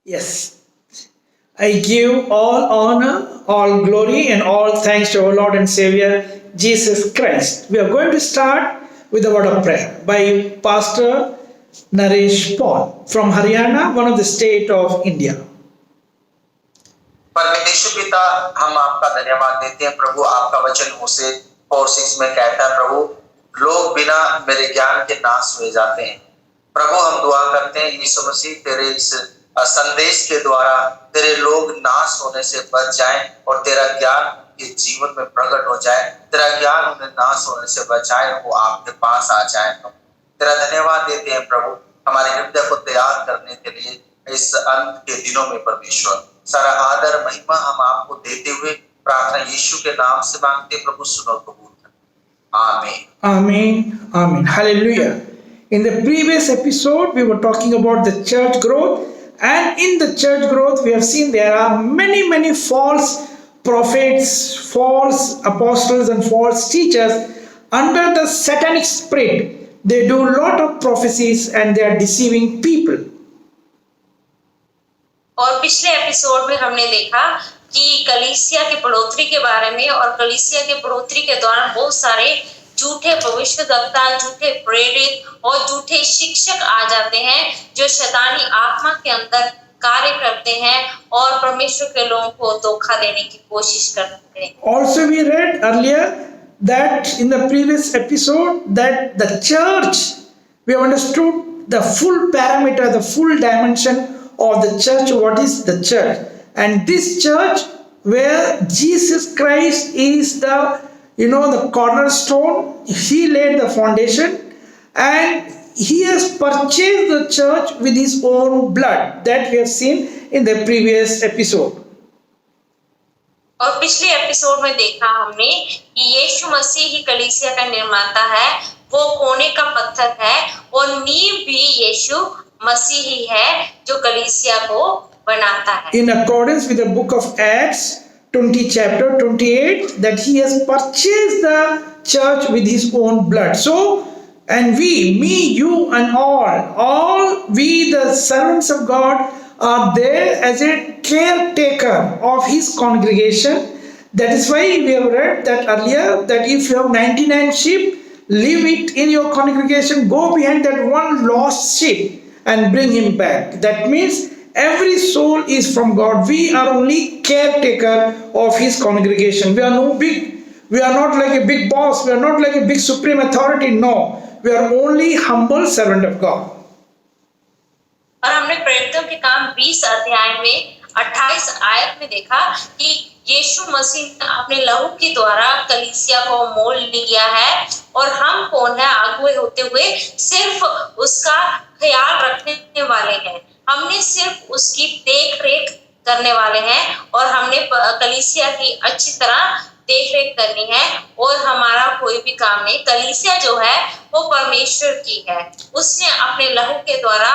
Yes. I give all honor, all glory, and all thanks to our Lord and Savior Jesus Christ. We are going to start with a word of prayer by Pastor Naresh Paul from Haryana, one of the state of India. परमेश्वर पिता, हम आपका धन्यवाद देते हैं प्रभु। आपका वचन होशे 4:6 में कहता है प्रभु, लोग बिना मेरे ज्ञान के नाश हुए जाते हैं। प्रभु हम दुआ करते हैं यीशु मसीह तेरे इस संदेश के द्वारा तेरे लोग नाश होने से बच जाएं और तेरा ज्ञान के जीवन में प्रकट हो जाए, तेरा ज्ञान उन्हें नाश होने से बचाए, वो आपके पास आ जाए। तेरा धन्यवाद देते हैं प्रभु हमारे हृदय को तैयार करने के लिए इस अंत के दिनों में। परमेश्वर सारा आदर महिमा हम आपको देते हुए प्रार्थना यीशु के नाम से मांगते प्रभु, सुनो कबूल कर। आमीन। Amen. Amen. Hallelujah. In the previous episode, we were talking about the church growth, and in the church growth, we have seen there are many false prophets, false apostles, and false teachers under the satanic spirit. They do a lot of prophecies and they are deceiving people. और पिछले episode में हमने देखा कि कलीसिया की बढ़ोतरी के बारे में, और कलीसिया के बढ़ोतरी के दौरान बहुत सारे झूठे भविष्यवक्ता, झूठे प्रेरित और झूठे शिक्षक आ जाते हैं जो शैतानी आत्मा के अंदर कार्य करते हैं और परमेश्वर के लोगों को धोखा देने की कोशिश करते हैं। Also we read earlier that in the previous episode that the church, we have understood the full parameter, the full dimension of the church. What is the church? And this church where Jesus Christ is the the cornerstone, he laid the foundation and he has purchased the church with his own blood, that we have seen in the previous episode. और पिछले episode में देखा हमने कि यीशु मसीह ही कलीसिया का निर्माता है, वो कोने का पत्थर है और नींव भी यीशु मसीह ही है जो कलीसिया को बनाता है। In accordance with the book of Acts 20 chapter 28, that he has purchased the church with his own blood. So, and we, me, you and all we the servants of God are there as a caretaker of his congregation. That is why we have read that earlier, that if you have 99 sheep, leave it in your congregation, go behind that one lost sheep and bring him back. That means every soul is from God. We are only caretaker of his congregation. We are not like a big boss. We are not like a big supreme authority. No, we are only humble servant of God. और हमने प्रेरितों के काम 20 अध्याय में 28 आयत में देखा कि यीशु मसीह ने अपने लहू के द्वारा कलीसिया को मोल लिया है और हम कौन है अगुवे होते हुए सिर्फ उसका ख्याल रखने वाले हैं। हमने सिर्फ उसकी देख रेख करने वाले हैं और हमने कलीसिया की अच्छी तरह देख रेख करनी है और हमारा कोई भी काम नहीं। कलीसिया जो है वो परमेश्वर की है, उसने अपने लहू के द्वारा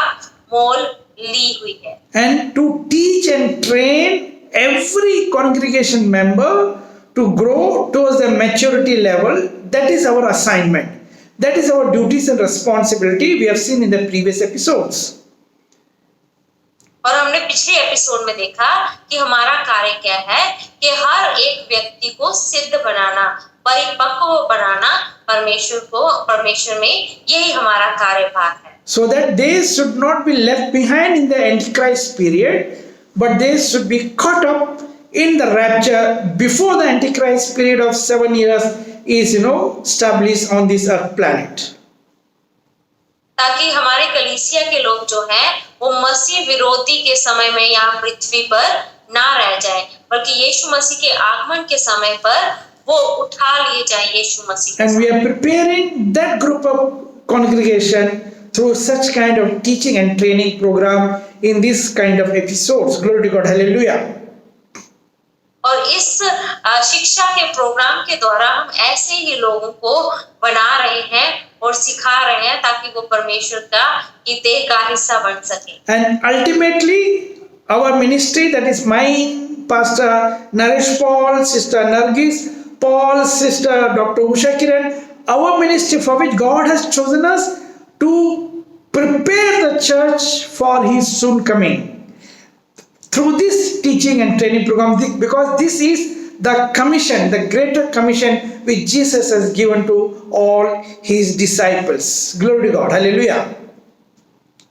मोल ली हुई है। And to teach and train every congregation member to grow towards the maturity level, that is our assignment. That is our duties and responsibility. We have seen in the previous episodes. और हमने पिछले episode में देखा कि हमारा कार्य क्या है कि हर एक व्यक्ति को सिद्ध बनाना, परिपक्व बनाना परमेश्वर में, यही हमारा कार्यभार है। So that they should not be left behind in the Antichrist period, but they should be caught up in the rapture before the Antichrist period of 7 years is established on this earth planet. ताकि हमारे कलीसिया के लोग जो हैं वो मसीह विरोधी के समय में यहाँ पृथ्वी पर ना रह जाए, बल्कि यीशु मसीह के आगमन के समय पर वो उठा लिए जाए यीशु मसीह। And we are preparing that group of congregation through such kind of teaching and training program in this kind of episodes. Glory to God. Hallelujah. और इस शिक्षा के प्रोग्राम के द्वारा हम ऐसे ही लोगों को बना रहे हैं और सिखा रहे हैं ताकि वो परमेश्वर की देह का हिस्सा बन सके। And ultimately our ministry, that is mine, Pastor Naresh Paul, Sister Nargis Paul, Sister Dr. Usha Kiran, our ministry for which God has chosen us to prepare the church for his soon coming. through this teaching and training program, because this is the commission, the greater commission which Jesus has given to all his disciples. Glory to God. Hallelujah.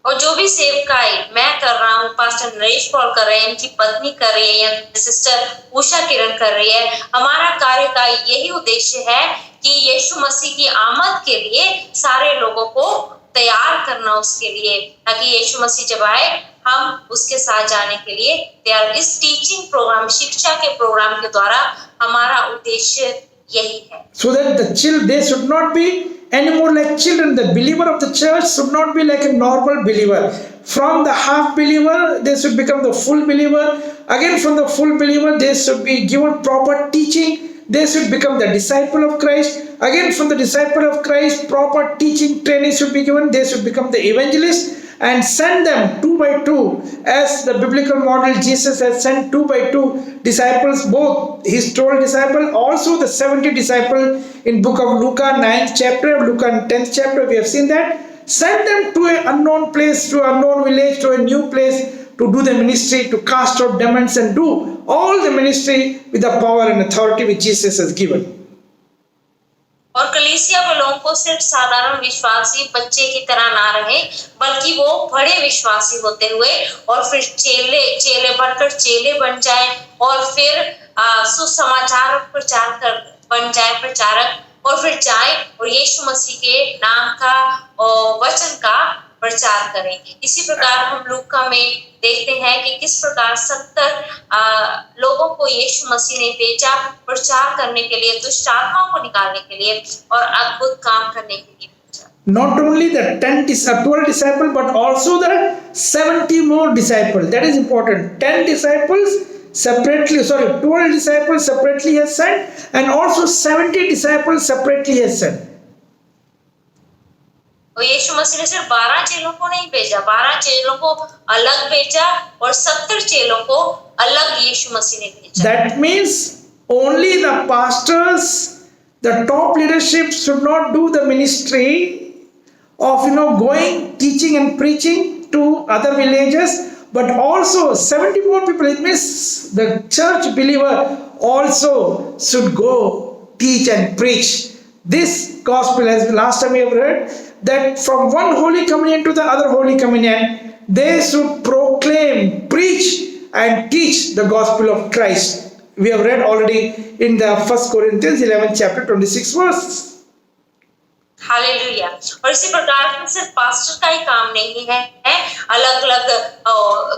और जो भी सेवकाई मैं कर रहा हूँ, pastor Naresh Paul कर रहे हैं, इनकी पत्नी कर रही है, या सिस्टर उषा किरण कर रही है, हमारा कार्य का यही उद्देश्य है कि यीशु मसीह की आमद के लिए सारे लोगों को तैयार करना उसके लिए, ताकि यीशु मसीह जब आए हम उसके साथ जाने के लिए तैयार। इस टीचिंग प्रोग्राम, शिक्षा के प्रोग्राम के द्वारा हमारा उद्देश्य यही है। So that the children, they should not be anymore like children. The believer of the church should not be like a normal believer. From the half believer, they should become the full believer. Again, from the full believer, they should be given proper teaching. They should become the disciple of Christ. Again, from the disciple of Christ, proper teaching, training should be given. They should become the evangelist and send them 2 by 2, as the biblical model. Jesus has sent 2 by 2 disciples, both his 12 disciples, also the 70 disciples in book of Luke 9th chapter, Luke 10th chapter. We have seen that. Send them to an unknown place, to an unknown village, to a new place, to do the ministry, to cast out demons and do all the ministry with the power and authority which Jesus has given. और कलीसिया में लोगों को सिर्फ साधारण विश्वासी बच्चे की तरह ना रहे, बल्कि वो बड़े विश्वासी होते हुए और फिर चेले बनकर चेले बन जाए, और फिर सुसमाचार बन जाए प्रचारक, और फिर जाए और यीशु मसीह के नाम का और वचन का प्रचार करें। इसी प्रकार हम लूका में देखते हैं कि किस प्रकार 70 लोगों को यीशु मसीह ने भेजा प्रचार करने के लिए, दुष्ट आत्माओं को निकालने के लिए और अद्भुत काम करने के लिए। Not only the 12 disciples, but also the 70 more disciples. That is important. 10 disciples separately, 12 disciples separately he has sent, and also 70 disciples separately he has sent. और यीशु मसीह ने सिर्फ 12 चेलों को नहीं भेजा, 12 चेलों को अलग भेजा और 70 चेलों को अलग यीशु मसीह ने भेजा। That means only the pastors, the top leadership should not do the ministry of going, teaching and preaching to other villages, but also 70 more people. It means the church believer also should go teach and preach this gospel. As last time we have read that from one Holy Communion to the other Holy Communion, they should proclaim, preach and teach the gospel of Christ. We have read already in the 1 Corinthians 11 chapter 26 verse. Hallelujah. और इसी प्रकार सिर्फ pastor का ही काम नहीं है अलग अलग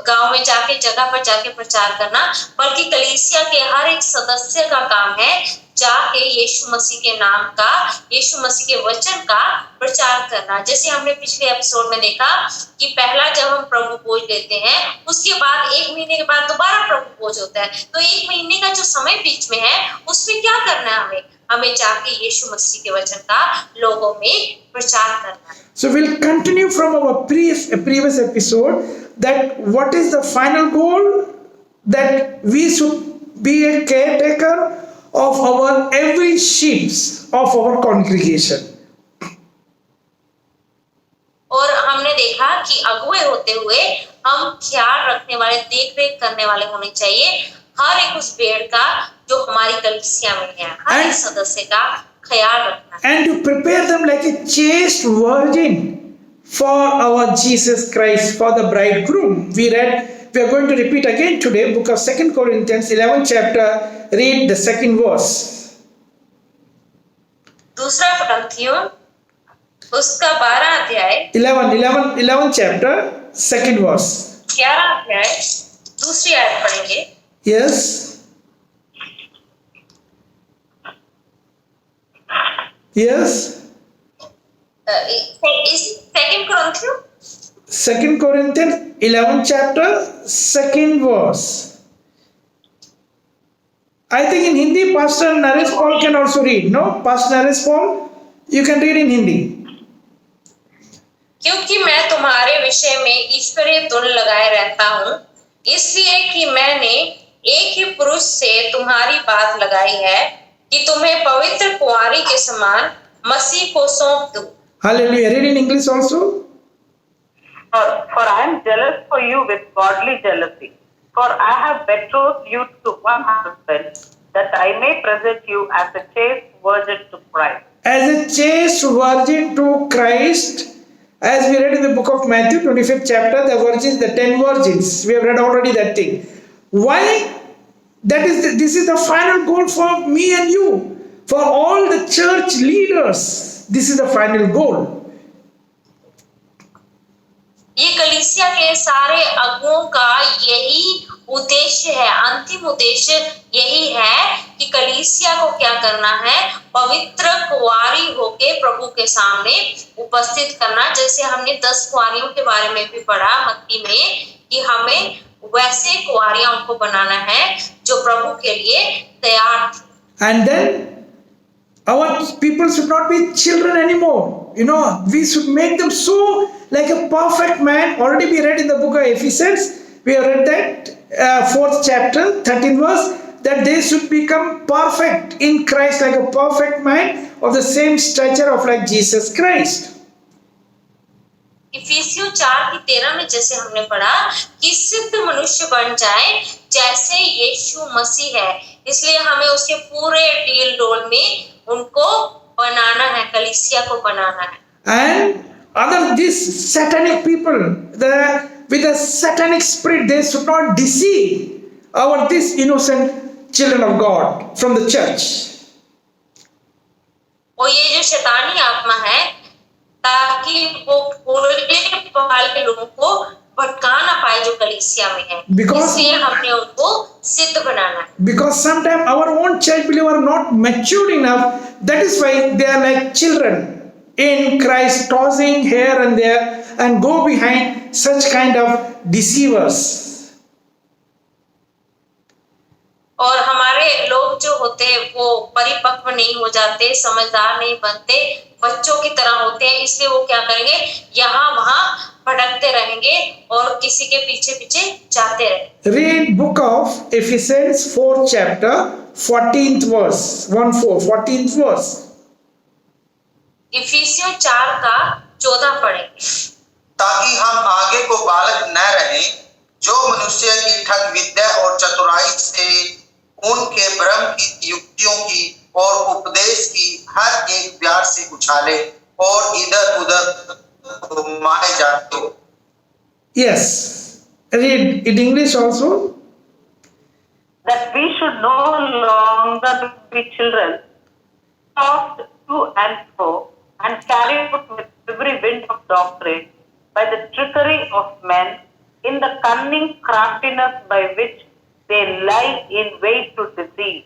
गांव में जाके जगह पर जाके प्रचार करना, बल्कि कलीसिया के हर एक सदस्य का काम है जाके यीशु मसीह के नाम का, यीशु मसीह के वचन का प्रचार करना। जैसे हमने पिछले एपिसोड में देखा कि पहला जब हम प्रभु भोज लेते हैं, उसके बाद 1 महीने के बाद दोबारा प्रभु भोज होता है, तो 1 महीने का जो समय बीच में है उसमें क्या करना है? हमें जाके यीशु मसीह के वचन का लोगों में प्रचार करना है। So we'll continue from our previous episode that what is the final goal, that we should be a caretaker of our every sheep of our congregation. और हमने देखा कि अगुवे होते हुए हम ख्याल रखने वाले, देख रेख करने वाले होने चाहिए हर एक उस भेड़ का जो हमारी कलीसिया में है, हर एक सदस्य का ख्याल रखना। And to prepare them like a chaste virgin for our Jesus Christ, for the bridegroom. We are going to repeat again today, book of 2 Corinthians 11 chapter, read the 2nd verse. दूसरा कुरिन्थियों उसका 12 अध्याय 11 chapter, 2nd verse. 11 अध्याय दूसरी आयत पढ़ेंगे। Yes. Yes. Is 2 Corinthians? 2 Corinthians 11 chapter, 2nd verse. I think in Hindi, Pastor Naresh Paul can also read. No? Pastor Naresh Paul, you can read in Hindi. क्योंकि मैं तुम्हारे विषय में ईश्वरीय धुन लगाए रहता हूँ, इसलिए कि मैंने एक ही पुरुष से तुम्हारी बात लगाई है कि तुम्हें पवित्र कुंवारी के समान मसीह को सौंप दूं। Hallelujah. Read in English also. For I am jealous for you with godly jealousy. For I have betrothed you to one husband, that I may present you as a chaste virgin to Christ. As a chaste virgin to Christ, as we read in the book of Matthew, 25th chapter, the virgins, the 10 virgins. We have read already that thing. Why? This is the final goal for me and you, for all the church leaders. This is the final goal. ये कलीसिया के सारे अगुओं का यही उद्देश्य है, अंतिम उद्देश्य यही है कि कलीसिया को क्या करना है, पवित्र कुंवारी होके प्रभु के सामने उपस्थित करना। जैसे हमने 10 कुंवारियों के बारे में भी पढ़ा मत्ती में, कि हमें वैसे कुंवारियां उनको बनाना है जो प्रभु के लिए तैयार थी। And then our people should not be children anymore. We should make them so like a perfect man. Already we read in the book of Ephesians, we have read that 4th chapter, 13th verse, that they should become perfect in Christ, like a perfect man of the same stature of like Jesus Christ. इफिसियों 4:13 में जैसे हमने पढ़ा कि सिद्ध मनुष्य बन जाए जैसे यीशु मसीह है, इसलिए हमें उसके पूरे डील डोल में उनको बनाना है, कलीसिया को बनाना है। And these satanic people, with the satanic spirit, they should not deceive this innocent children of God from the church. और ये जो शैतानी आत्मा है, ताकि वो पूरे वाले लोगों को भटका ना पाए जो कलीसिया में है, इसलिए हमने उनको सिद्ध बनाना है। Because sometimes our own church believers are not mature enough, that is why they are like children in Christ, tossing here and there and go behind such kind of deceivers. और हमारे लोग जो होते हैं वो परिपक्व नहीं हो जाते, समझदार नहीं बनते, बच्चों की तरह होते हैं, इसलिए वो क्या करेंगे, यहाँ वहाँ भटकते रहेंगे और किसी के पीछे पीछे जाते रहेंगे। Read book of Ephesians 4th chapter 14th verse 14th verse. इफिसियों 4:14 पढ़ेंगे। ताकि हम आगे को बालक न रहें, जो मनुष्य की ठग विद्या और चतुराई से उनके भ्रम की युक्तियों की और उपदेश की हर एक प्यार से उछाले और इधर उधर घुमाए जाते हो। Yes, read in English also. That we should no longer be children, tossed to and fro, and carried with every wind of doctrine by the trickery of men, in the cunning craftiness by which they lie in wait to deceive.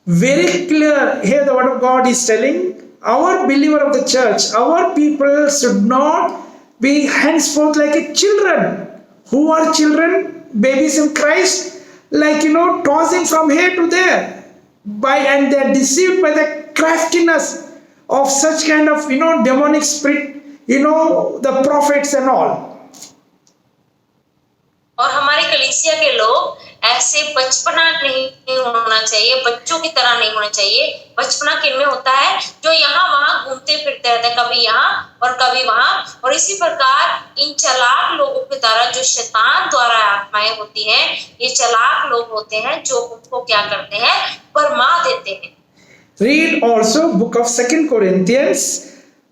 Very clear here the word of God is telling, our believer of the church, our people should not be henceforth like a children. Who are children? Babies in Christ, like tossing from here to there, and they are deceived by the craftiness of such kind of demonic spirit, the prophets and all. और हमारे कलीसिया के लोग ऐसे बचपना नहीं होना चाहिए, बच्चों की तरह नहीं होना चाहिए। बचपना किनमें होता है, जो यहाँ वहाँ घूमते फिरते रहते हैं, कभी यहाँ और कभी वहाँ, और इसी प्रकार इन चालाक लोगों की तरह जो शैतान द्वारा आत्माएं होती हैं, ये चालाक लोग होते हैं जो उनको क्या करते हैं, भरमा देते हैं। Read also book of 2 Corinthians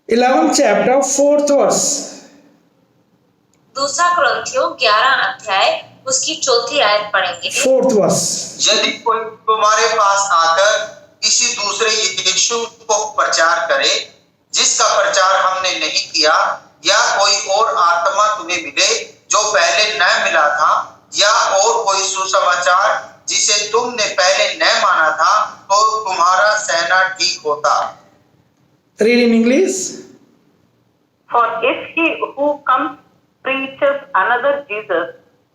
11th chapter 4th verse. दूसरा कुरिन्थियों 11 अध्याय उसकी 4थी आयत पढ़ेंगे। 4th verse. यदि कोई तुम्हारे पास आकर किसी दूसरे यीशु को प्रचार करे जिसका प्रचार हमने नहीं किया, या कोई और आत्मा तुम्हें मिले जो पहले न मिला था, या और कोई सुसमाचार जिसे तुमने पहले न माना था, तो तुम्हारा सहना ठीक होता। Read in English. For if he who comes preaches another Jesus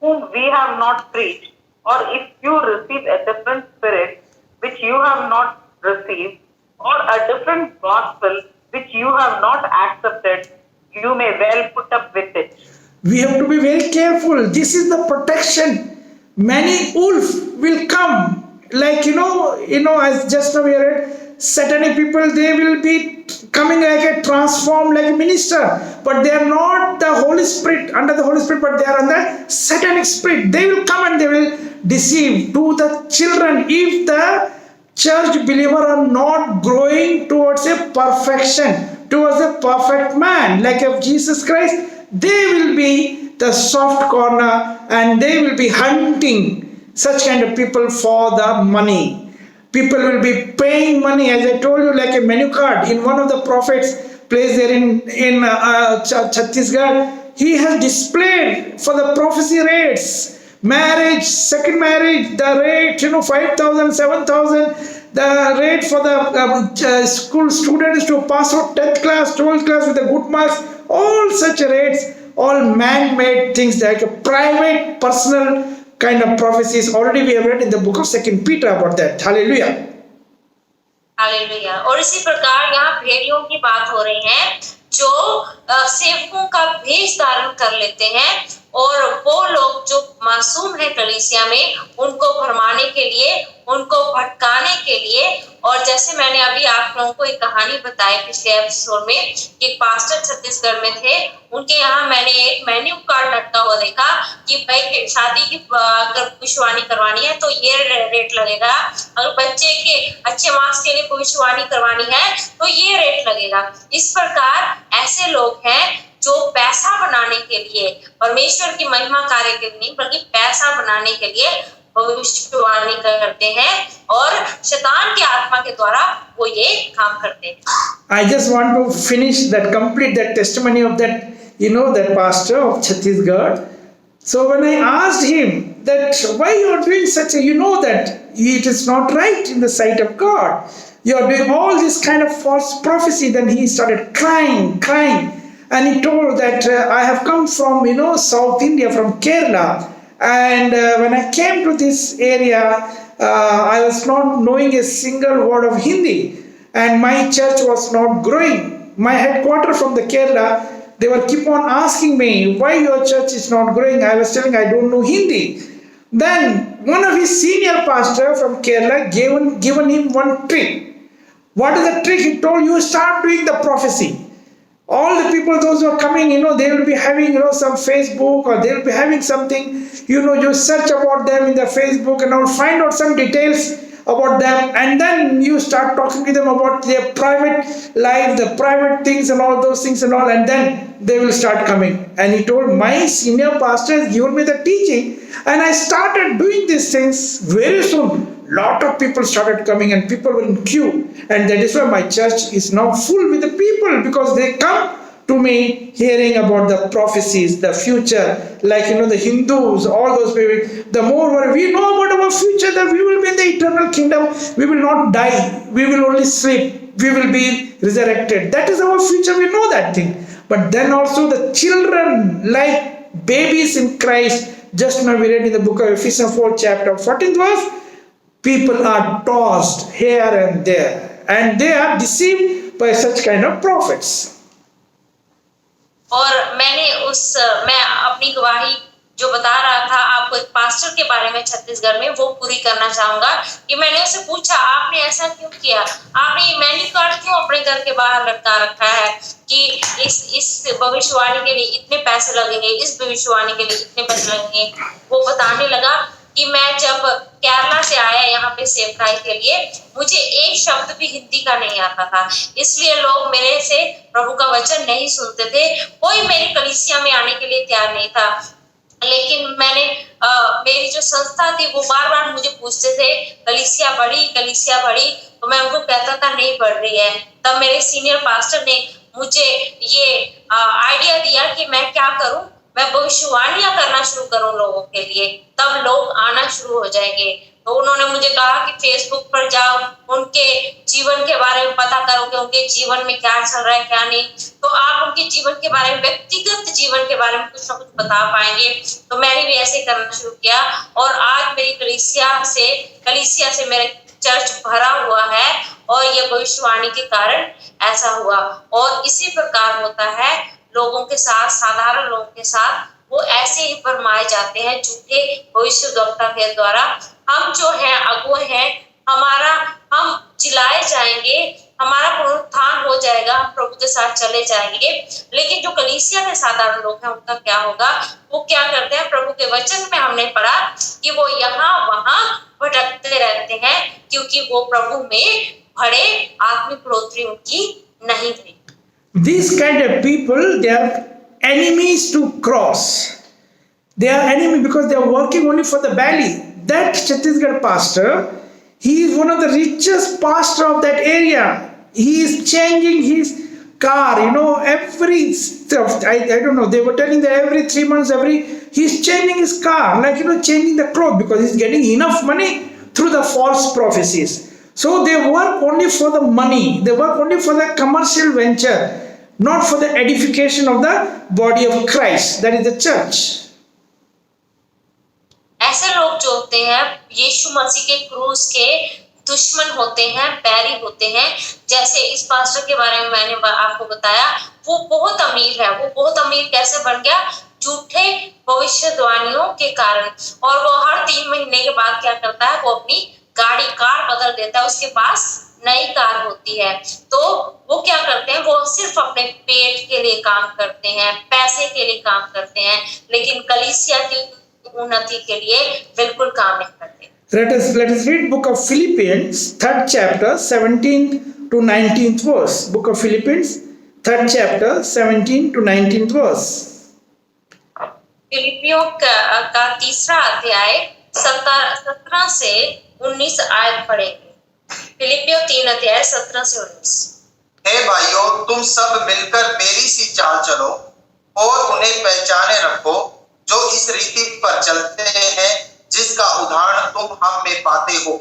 whom we have not preached, or if you receive a different spirit which you have not received, or a different gospel which you have not accepted, you may well put up with it. We have to be very careful. This is the protection. Many wolf will come, like as just now we read, satanic people, they will be coming like a transformed like a minister, but they are not the Holy Spirit, under the Holy Spirit, but they are under satanic spirit. They will come and they will deceive to the children. If the church believer are not growing towards a perfection, towards a perfect man like of Jesus Christ, they will be the soft corner and they will be hunting such kind of people for the money. People will be paying money, as I told you, like a menu card. In one of the prophets place there in Chhattisgarh, he has displayed for the prophecy rates, marriage, second marriage, the rate, 5,000, 7,000, the rate for the school students to pass out 10th class, 12th class with the good marks, all such rates, all man-made things like a private, personal kind of prophecies. Already we have read in the book of 2 Peter about that. Hallelujah. Hallelujah. और इसी प्रकार यहाँ भेड़ियों की बात हो रही है जो सेवकों का भेष धारण कर लेते हैं, और वो लोग जो मासूम है कलीसिया में, उनको भरमाने के लिए, उनको भटकाने के लिए। और जैसे मैंने अभी आप लोगों को एक कहानी बताई पिछले एपिसोड में, एक पास्टर छत्तीसगढ़ में थे, उनके यहाँ मैंने एक मेन्यू कार्ड लटका हुआ देखा कि भाई शादी की भविष्यवाणी करवानी है तो ये रेट लगेगा, अगर बच्चे के अच्छे मार्क्स के लिए भविष्यवाणी करवानी है तो ये रेट लगेगा। इस प्रकार ऐसे लोग हैं जो पैसा बनाने के लिए, परमेश्वर की महिमा कार्य के लिए नहीं बल्कि पैसा बनाने के लिए भविष्यवाणी करते हैं, और शैतान की आत्मा के द्वारा वो ये काम करते हैं। I just want to finish that, complete that testimony of that, that pastor of Chhattisgarh. So when I asked him that why you are doing such a, that it is not right in the sight of God, you are doing all this kind of false prophecy, then he started crying, and he told that I have come from, South India, from Kerala, and when I came to this area, I was not knowing a single word of Hindi, and my church was not growing. My headquarters from the Kerala, they were keep on asking me, why your church is not growing? I was telling I don't know Hindi. Then one of his senior pastor from Kerala given him one trick. What is the trick? He told, you start doing the prophecy. All the people, those who are coming, they will be having, some Facebook, or they will be having something, you search about them in the Facebook and all, find out some details about them, and then you start talking to them about their private life, the private things and all those things and all, and then they will start coming. And he told, my senior pastor has given me the teaching, and I started doing these things. Very soon, lot of people started coming, and people were in queue, and that is why my church is now full with the people, because they come to me hearing about the prophecies, the future, like the Hindus, all those people. The more we know about our future, that we will be in the eternal kingdom, we will not die, we will only sleep, we will be resurrected. That is our future, we know that thing. But then also the children, like babies in Christ, just now we read in the book of Ephesians 4 chapter 14th verse, people are tossed here and there, and they are deceived by such kind of prophets. और मैं अपनी गवाही जो बता रहा था आपको एक पास्टर के बारे में छत्तीसगढ़ में, वो पूरी करना चाहूंगा कि मैंने उससे पूछा, आपने ऐसा क्यों किया, आपने ये मेन्यू कार्ड क्यों अपने घर के बाहर लटका रखा है कि इस भविष्यवाणी के लिए इतने पैसे लगेंगे, इस भविष्यवाणी के लिए इतने पैसे लगेंगे। वो बताने लगा कि मैं जब केरला से आया यहाँ पे सेवकाई के लिए, मुझे एक शब्द भी हिंदी का नहीं आता था, इसलिए लोग मेरे से प्रभु का वचन नहीं सुनते थे, कोई मेरी कलीसिया में आने के लिए तैयार नहीं था। लेकिन मैंने मेरी जो संस्था थी वो बार बार मुझे पूछते थे, कलीसिया बढ़ी, तो मैं उनको कहता था नहीं बढ़ रही है। तब मेरे सीनियर पास्टर ने मुझे ये आइडिया दिया कि मैं क्या करूं, मैं भविष्यवाणियां करना शुरू करूं लोगों के लिए, तब लोग आना शुरू हो जाएंगे। तो उन्होंने मुझे कहा कि फेसबुक पर जाओ, उनके जीवन के बारे में पता करो कि उनके जीवन में क्या चल रहा है क्या नहीं, तो आप उनके जीवन के बारे में, व्यक्तिगत जीवन के बारे में कुछ ना कुछ बता पाएंगे। तो मैंने भी ऐसे करना शुरू किया, और आज मेरी कलीसिया से मेरा चर्च भरा हुआ है, और ये भविष्यवाणी के कारण ऐसा हुआ। और इसी प्रकार होता है लोगों के साथ, साधारण लोगों के साथ, वो ऐसे ही भरमाए जाते हैं झूठे भविष्यवक्ता के द्वारा। हम जो हैं अगुए हैं, हमारा हम जिलाए जाएंगे, हमारा पुनरुत्थान हो जाएगा, हम प्रभु के साथ चले जाएंगे। लेकिन जो कलीसिया के साधारण लोग हैं उनका क्या होगा? वो क्या करते हैं? प्रभु के वचन में हमने पढ़ा कि वो यहाँ वहां भटकते रहते हैं, क्योंकि वो प्रभु में बड़े आत्मिक बढ़ोतरी उनकी नहीं हुई। These kind of people, they are enemies to cross. They are enemy because they are working only for the valley. That Chhattisgarh pastor, he is one of the richest pastor of that area. He is changing his car, every stuff. I don't know. They were telling that every 3 months, he's changing his car, like changing the clothes because he's getting enough money through the false prophecies. So they work only for the money. They work only for the commercial venture, not for the edification of the body of Christ. That is the church. ऐसे लोग जो होते हैं यीशु मसीह के क्रूस के दुश्मन होते हैं, बैरी होते हैं। जैसे इस पास्टर के बारे में मैंने आपको बताया, वो बहुत अमीर है। वो बहुत अमीर कैसे बन गया? झूठे भविष्यवाणियों के कारण। और वो हर 3 महीने के बाद क्या करता है? वो अपनी कार बदल देता है। उसके पास नई कार होती है। तो वो क्या करते हैं? वो सिर्फ अपने पेट के लिए काम करते हैं, पैसे के लिए काम करते हैं, लेकिन कलीसिया की उन्नति के लिए बिल्कुल काम नहीं करते। Let us read book of Philippians, 3rd chapter, 17th to 19th verse. Book of Philippians, 3rd chapter, 17th to 19th verse. फिलिपियों का 3रा अध्याय 17 से 19 आयत पढ़ेंगे। फिलिपियों 3 अध्याय 17 से 19। हे भाइयों, तुम सब मिलकर मेरी सी चाल चलो और उन्हें पहचाने रखो जो इस रीति पर चलते हैं जिसका उदाहरण तुम हम में पाते हो,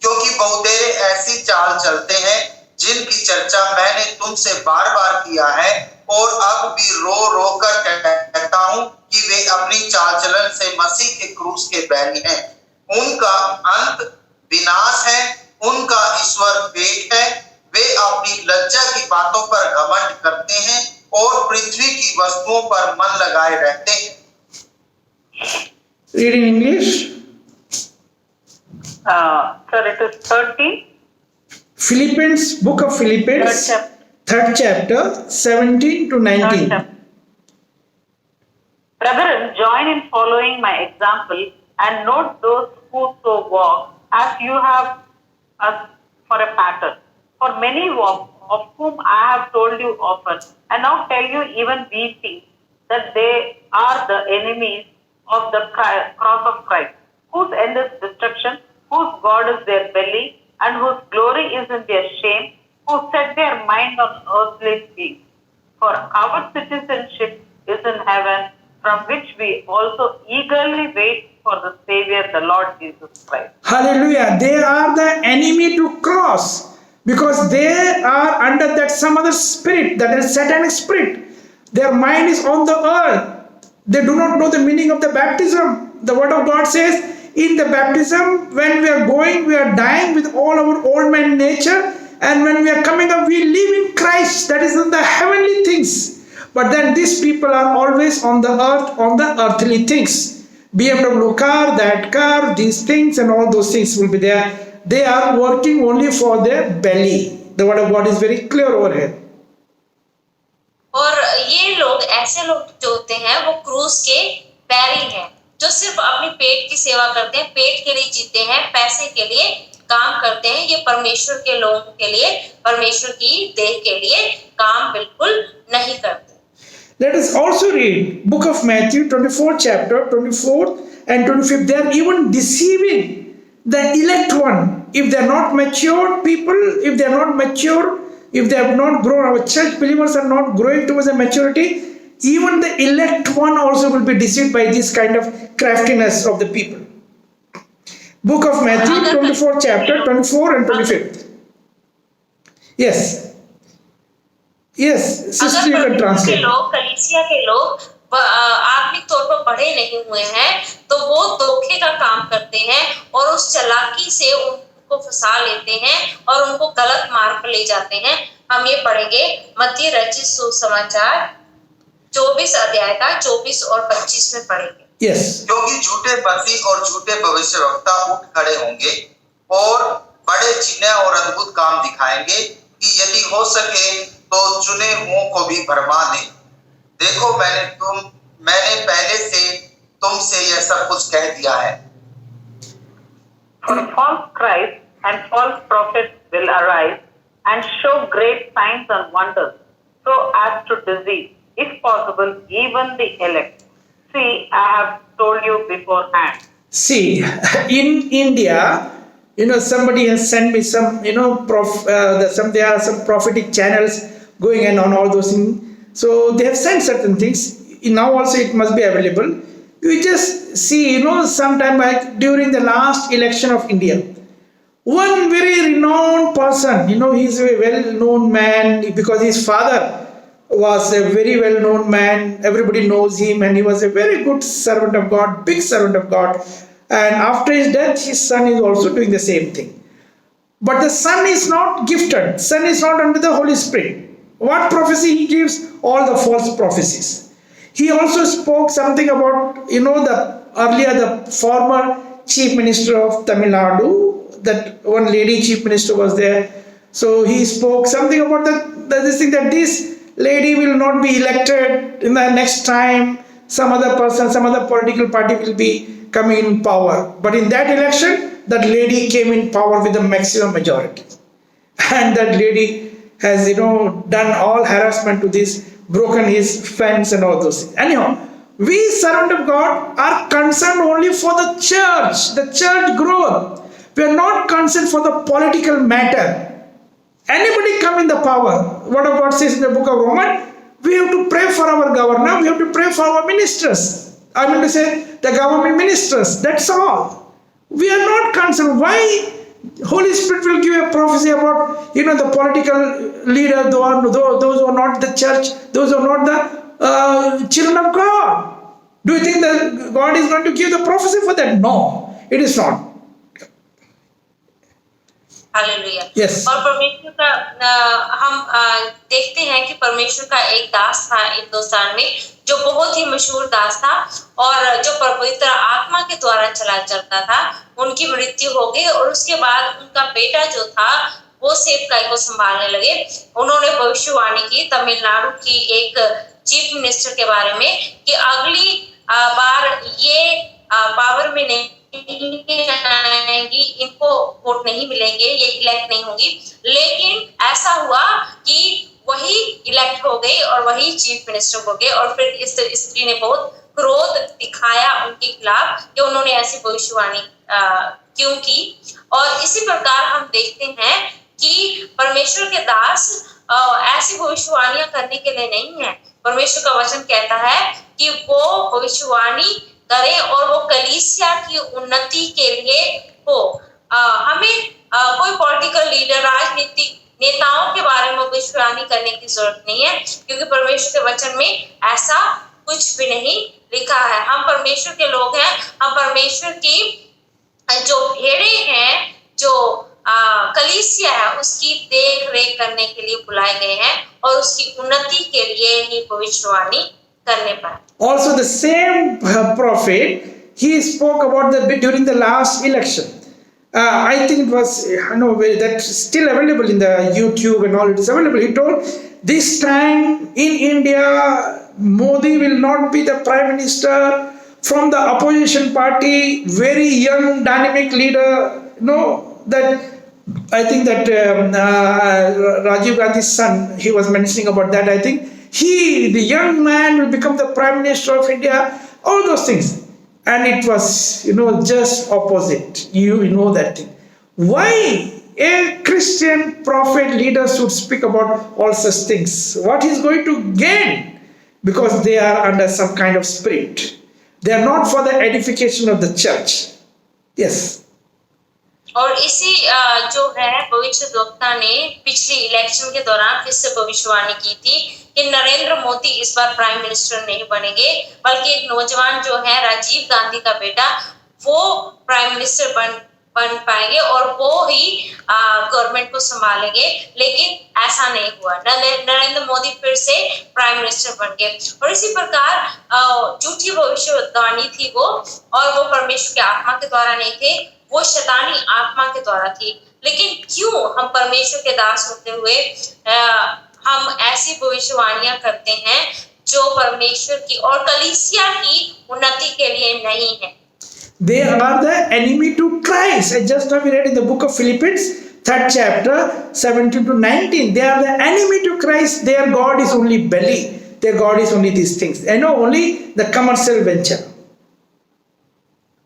क्योंकि बहुतेरे ऐसी चाल चलते हैं जिनकी चर्चा मैंने तुमसे बार बार किया है और अब भी रो रो कर कहता हूं कि वे अपनी चाल चलन से मसीह के क्रूस के बैरी हैं। उनका अंत विनाश है, उनका ईश्वर पेट है। वे अपनी लज्जा की बातों पर घमंड करते हैं और पृथ्वी की वस्तुओं पर मन लगाए रहते हैं। Read in English. Sir, it is 30. Philippians, book of Philippians, 3rd chapter, 17 to 19. Brethren, join in following my example and note those who so walk as you have us for a pattern. For many walk, of whom I have told you often, and now tell you even weeping, that they are the enemies of the cross of Christ, whose end is destruction, whose God is their belly, and whose glory is in their shame, who set their mind on earthly things. For our citizenship is in heaven, from which we also eagerly wait for the Savior, the Lord Jesus Christ. Hallelujah. They are the enemy to cross because they are under that some other spirit, that is satanic spirit. Their mind is on the earth. They do not know the meaning of the baptism. The word of God says, in the baptism, when we are going, we are dying with all our old man nature, and when we are coming up, we live in Christ, that is in the heavenly things. But then these people are always on the earth, on the earthly things. BMW car, that car, these things and all those things will be there. They are working only for their belly. The word of God is very clear over here. और ये लोग, ऐसे लोग जो होते हैं वो क्रूस के बैरी हैं, जो सिर्फ अपनी पेट की सेवा करते हैं, पेट के लिए जीते हैं, पैसे के लिए काम करते हैं। ये परमेश्वर के लोगों के लिए, परमेश्वर की देह के लिए काम बिल्कुल नहीं करते। Let us also read book of Matthew 24 chapter 24 and 25. They are even deceiving the elect one. If they are not mature people, if they are not mature, if they have not grown, our church believers are not growing towards a maturity, even the elect one also will be deceived by this kind of craftiness of the people. Book of Matthew 24 chapter 24 and 25. Yes. Yes, sister, you can translate. लोग, कलीसिया के लोग आत्मिक तौर पर बढ़े नहीं हुए हैं, तो वो धोखे का काम करते हैं और उस चालाकी से उनको फंसा लेते हैं और उनको गलत मार्ग पर ले जाते हैं। हम ये पढ़ेंगे मत्ती रचित सुसमाचार 24 अध्याय का 24 और 25 में पढ़ेंगे। Yes. क्योंकि झूठे मसीह और झूठे भविष्यवक्ता उठ खड़े होंगे और बड़े चिन्ह और अद्भुत काम दिखाएंगे कि यदि हो सके तो चुने हुओं को भी भरमा दें। देखो मैंने पहले से तुमसे यह सब कुछ कह दिया है। For false Christ and false prophets will arise and show great signs and wonders, so as to deceive, if possible, even the elect. See, I have told you beforehand. See, in India, somebody has sent me some, there are some prophetic channels going on all those things. So they have sent certain things. Now also it must be available. You just see, sometime like during the last election of India, one very renowned person, he's a well-known man because his father was a very well-known man. Everybody knows him, and he was a very good servant of God, big servant of God. And after his death, his son is also doing the same thing. But the son is not gifted. Son is not under the Holy Spirit. What prophecy he gives? All the false prophecies. He also spoke something about, the former chief minister of Tamil Nadu, that one lady chief minister was there. So he spoke something about this thing, that this lady will not be elected in the next time. Some other person, some other political party will be coming in power. But in that election, that lady came in power with the maximum majority. And that lady has, done all harassment to this, broken his fence and all those things. Anyhow, we servant of God are concerned only for the church growth. We are not concerned for the political matter. Anybody come in the power, what God says in the book of Romans, we have to pray for our governor, we have to pray for our ministers. I mean to say, the government ministers, that's all. We are not concerned. Why Holy Spirit will give a prophecy about, the political leader, those who are not the church, those who are not the children of God? Do you think that God is going to give the prophecy for that? No, it is not. Hallelujah. Yes. और परमेश्वर का हम देखते हैं कि परमेश्वर का एक दास था हिंदुस्तान में जो बहुत ही मशहूर दास था और जो पवित्र आत्मा के द्वारा चलता था। उनकी मृत्यु हो गई और उसके बाद उनका बेटा जो था वो सेवकाई को संभालने लगे। उन्होंने भविष्यवाणी की तमिलनाडु की एक चीफ मिनिस्टर के बारे में कि अगली बार ये पावर में नहीं आएंगी, इनको वोट नहीं मिलेंगे, ये इलेक्ट नहीं होंगी। लेकिन ऐसा हुआ कि वही इलेक्ट हो गई और वही चीफ मिनिस्टर हो गए और फिर इस स्त्री ने बहुत क्रोध दिखाया उनके खिलाफ कि उन्होंने ऐसी भविष्यवाणी क्यों की। और इसी प्रकार हम देखते हैं कि परमेश्वर के दास ऐसी भविष्यवाणियां करने के लिए नहीं है। परमेश्वर का वचन कहता है कि वो भविष्यवाणी करे और वो कलीसिया की उन्नति के लिए हो। हमें कोई पॉलिटिकल लीडर, राजनीतिक नेताओं के बारे में भविष्यवाणी करने की जरूरत नहीं है, क्योंकि परमेश्वर के वचन में ऐसा कुछ भी नहीं लिखा है। हम परमेश्वर के लोग हैं, हम परमेश्वर की जो भेड़े हैं, जो कलीसिया है, उसकी देख रेख करने के लिए बुलाए गए हैं और उसकी उन्नति के लिए ही भविष्यवाणी करने पर। Also the same prophet, he spoke about during the last election. I think it was, that's still available in the YouTube and all, it is available. He told, this time in India, Modi will not be the prime minister. From the opposition party, very young, dynamic leader, that I think that Rajiv Gandhi's son, he was mentioning about that, I think. The young man will become the Prime Minister of India, all those things. And it was, just opposite. You know that thing. Why a Christian prophet leader should speak about all such things? What he's going to gain? Because they are under some kind of spirit. They are not for the edification of the church. Yes. और इसी जो है भविष्यद्वक्ता ने पिछली election के दौरान फिर से भविष्यवाणी की थी कि नरेंद्र मोदी इस बार प्राइम मिनिस्टर नहीं बनेंगे, बल्कि एक नौजवान जो है राजीव गांधी का बेटा, वो प्राइम मिनिस्टर बन पाएंगे और वो ही गवर्नमेंट को संभालेंगे। लेकिन ऐसा नहीं हुआ। नरेंद्र मोदी फिर से प्राइम मिनिस्टर बन गए और इसी प्रकार झूठी भविष्यवाणी थी वो, और वो परमेश्वर के आत्मा के द्वारा नहीं थे, वो शैतानी आत्मा के द्वारा थी। लेकिन क्यों हम परमेश्वर के दास होते हुए हम ऐसी भविष्यवाणियां करते हैं जो परमेश्वर की और कलीसिया की उन्नति के लिए नहीं है। They are the enemy to Christ. I just now we read in the book of Philippians, 3rd chapter, 17 to 19. They are the enemy to Christ. Their God is only belly. Their God is only these things. I know only the commercial venture.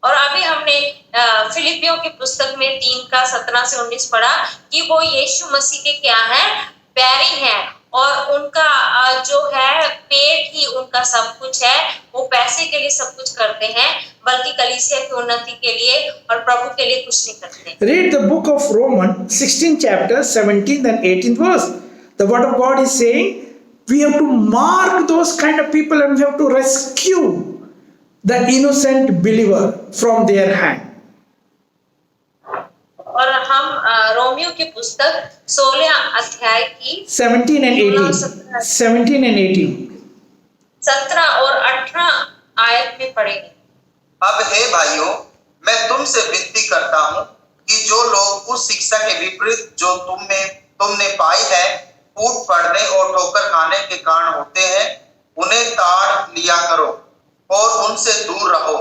और अभी हमने फिलिपियों की पुस्तक में 3 का 17 से 19 पढ़ा कि वो यीशु मसीह के क्या है, पैरी हैं, और उनका जो है पेट ही उनका सब कुछ है। वो पैसे के लिए सब कुछ करते हैं, बल्कि कलीसिया की उन्नति के लिए और प्रभु के लिए कुछ नहीं करते। Read the book of Romans, 16th chapter, 17th and 18th verse. The word of God is saying we have to mark those kind of people and we have to rescue the innocent believer from their hand. और हम Romeo की पुस्तक 16 अध्याय की 17 and 18. 17 and 18. 17 और 18 आयत में पढ़ेंगे। अब हे भाइयों, मैं तुमसे विनती करता हूं कि जो लोग उस शिक्षा के विपरीत जो तुमने पाई है, फूट पड़ने और ठोकर खाने के कारण होते हैं, उन्हें ताड़ लिया करो और उनसे दूर रहो,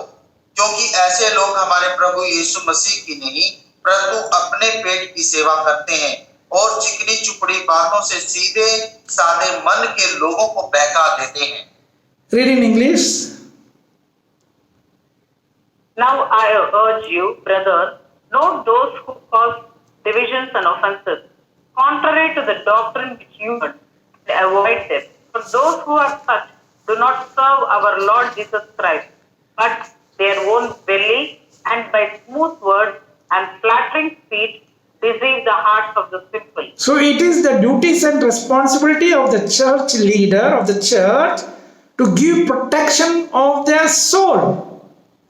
क्योंकि ऐसे लोग हमारे प्रभु यीशु मसीह की नहीं परंतु अपने पेट की सेवा करते हैं और चिकनी चुपड़ी बातों से सीधे साधे मन के लोगों को बहका देते हैं। Read in English. Now I urge you, brothers, note those who cause divisions and offenses, contrary to the doctrine which you heard, and avoid them. For those who are such do not serve our Lord Jesus Christ, but their own belly, and by smooth words and flattering speech deceive the hearts of the simple. So it is the duties and responsibility of the church leader of the church to give protection of their soul.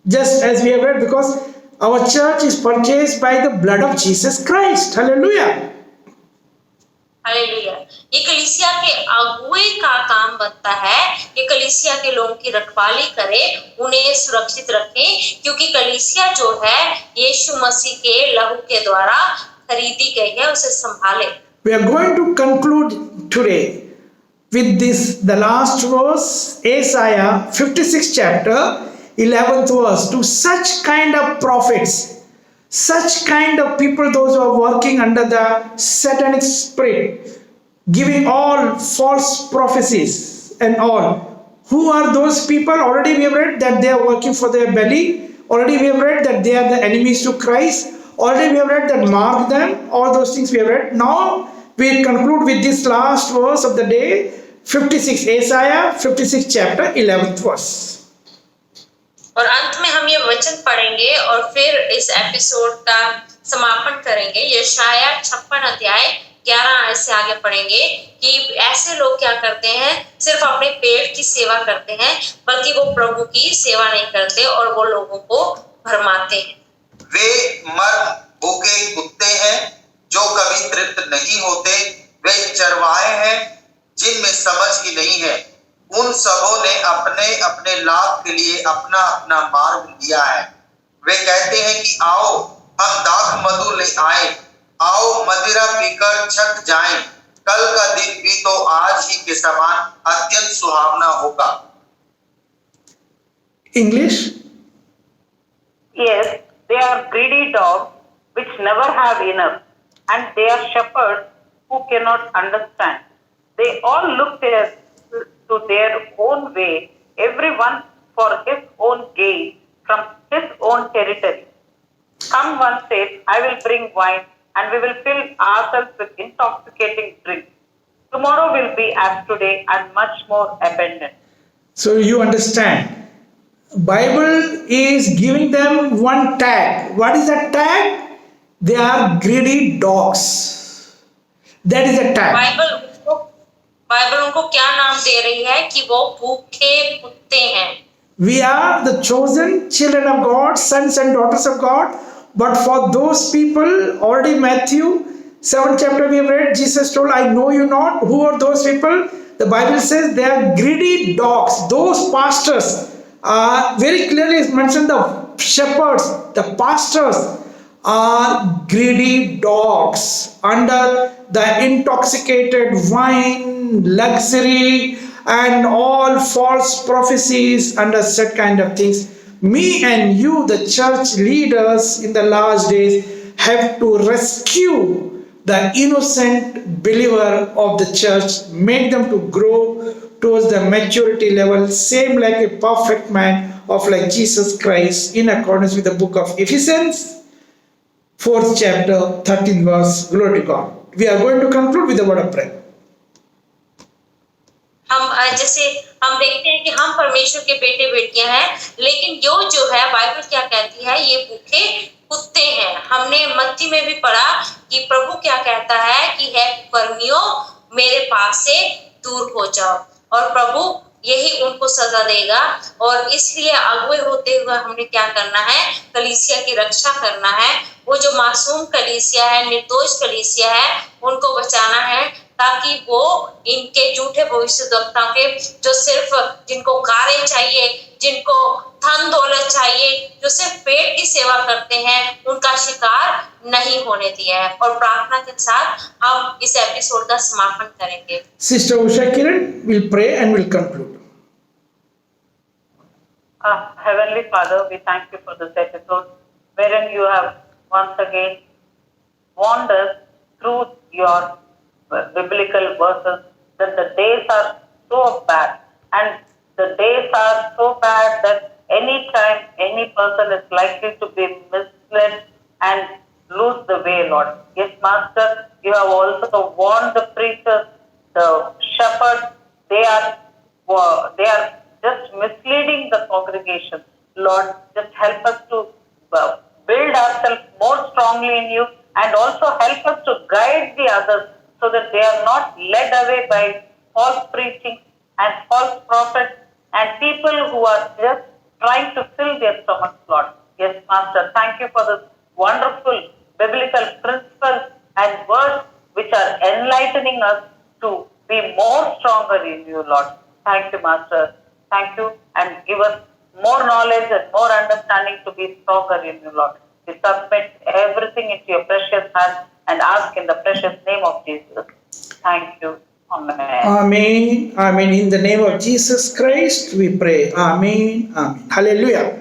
Just as we have read, because our church is purchased by the blood of Jesus Christ. Hallelujah. Hallelujah. ये कलीसिया के अगुए का काम बनता है कि कलीसिया के लोगों की रखवाली करे, उन्हें सुरक्षित रखें, क्योंकि कलीसिया जो है यीशु मसीह के लहू के द्वारा खरीदी गई है, उसे संभाले। We are going to conclude today with this, the last verse, Isaiah 56 chapter, 11th verse. To such kind of prophets, such kind of people, those who are working under the satanic spirit, giving all false prophecies and all. Who are those people? Already we have read that they are working for their belly. Already we have read that they are the enemies to Christ. Already we have read that mark them. All those things we have read. Now we conclude with this last verse of the day, 56, Isaiah 56 chapter, 11th verse. और अंत में हम ये वचन पढ़ेंगे और फिर इस एपिसोड का समापन करेंगे। यशाया 56 अध्याय 11 आयत से आगे पढ़ेंगे कि ऐसे लोग क्या करते हैं, सिर्फ अपने पेट की सेवा करते हैं, बल्कि वो प्रभु की सेवा नहीं करते और वो लोगों को भरमाते हैं। वे मर्म भूखे कुत्ते हैं जो कभी तृप्त नहीं होते, वे चरवाहे हैं जिनमें समझ ही नहीं है। उन सबों ने अपने अपने लाभ के लिए अपना अपना मार्ग लिया है। वे कहते हैं कि आओ हम दाख मधु ले आए, आओ मदिरा पीकर छक जाएं, कल का दिन भी तो आज ही के समान अत्यंत सुहावना होगा। English? Yes, they are greedy dogs which never have enough, and they are shepherds who cannot understand. They all look to their own way, everyone for his own gain from his own territory. Come, one says, I will bring wine, and we will fill ourselves with intoxicating drink. Tomorrow will be as today and much more abundant. So you understand, Bible is giving them one tag. What is that tag? They are greedy dogs. That is a tag. Bible उनको क्या नाम दे रही है कि वो भूखे कुत्ते हैं। We are the chosen children of God, sons and daughters of God. But for those people, already Matthew 7th chapter we have read, Jesus told, I know you not. Who are those people? The Bible says they are greedy dogs. Those pastors, very clearly mentioned the shepherds, the pastors are greedy dogs under the intoxicated wine, luxury, and all false prophecies under such kind of things. Me and you, the church leaders in the last days, have to rescue the innocent believer of the church, make them to grow towards the maturity level, same like a perfect man of like Jesus Christ, in accordance with the book of Ephesians, 4th chapter, 13th verse. Glory to God. We are going to conclude with the word of prayer. हम जैसे हम देखते हैं कि हम परमेश्वर के बेटे बेटियां हैं, लेकिन जो है बाइबल क्या कहती है, ये भूखे कुत्ते हैं। हमने मत्ती में भी पढ़ा कि प्रभु क्या कहता है कि है कर्मियों मेरे पास से दूर हो जाओ, और प्रभु यही उनको सजा देगा। और इसलिए अगुवे होते हुए हमने क्या करना है, कलीसिया की रक्षा करना है। वो जो मासूम कलीसिया है, निर्दोष कलीसिया है, उनको बचाना है, ताकि वो इनके झूठे भविष्यद्वक्ताओं के, जो सिर्फ जिनको कारें चाहिए, जिनको धन दौलत चाहिए, जो सिर्फ पेट की सेवा करते हैं, उनका शिकार नहीं होने दिया है। और प्रार्थना के साथ हम इस एपिसोड का समापन करेंगे। Sister Usha Kiran will pray and will conclude. Heavenly Father, we thank you for this episode wherein you have once again warned us through your biblical verses that the days are so bad, and the days are so bad that any time any person is likely to be misled and lose the way, Lord. Yes, Master, you have also warned the preachers, the shepherds. They are just misleading the congregation. Lord, just help us to build ourselves more strongly in you, and also help us to guide the others so that they are not led away by false preaching and false prophets and people who are just trying to fill their stomachs, Lord. Yes, Master, thank you for this wonderful biblical principles and words which are enlightening us to be more stronger in you, Lord. Thank you, Master. Thank you, and give us more knowledge and more understanding to be stronger in you, Lord. We submit everything into your precious hands and ask in the precious name of Jesus. Thank you. Amen. Amen. Amen. In the name of Jesus Christ, we pray. Amen. Amen. Hallelujah.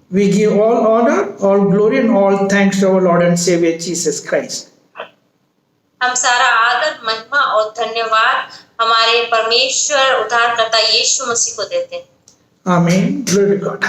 We give all honor, all glory, and all thanks to our Lord and Savior Jesus Christ. हम सारा आदर, महिमा और धन्यवाद हमारे परमेश्वर उद्धारकर्ता यीशु मसीह को देते हैं। Amen. Glory to God. Hallelujah.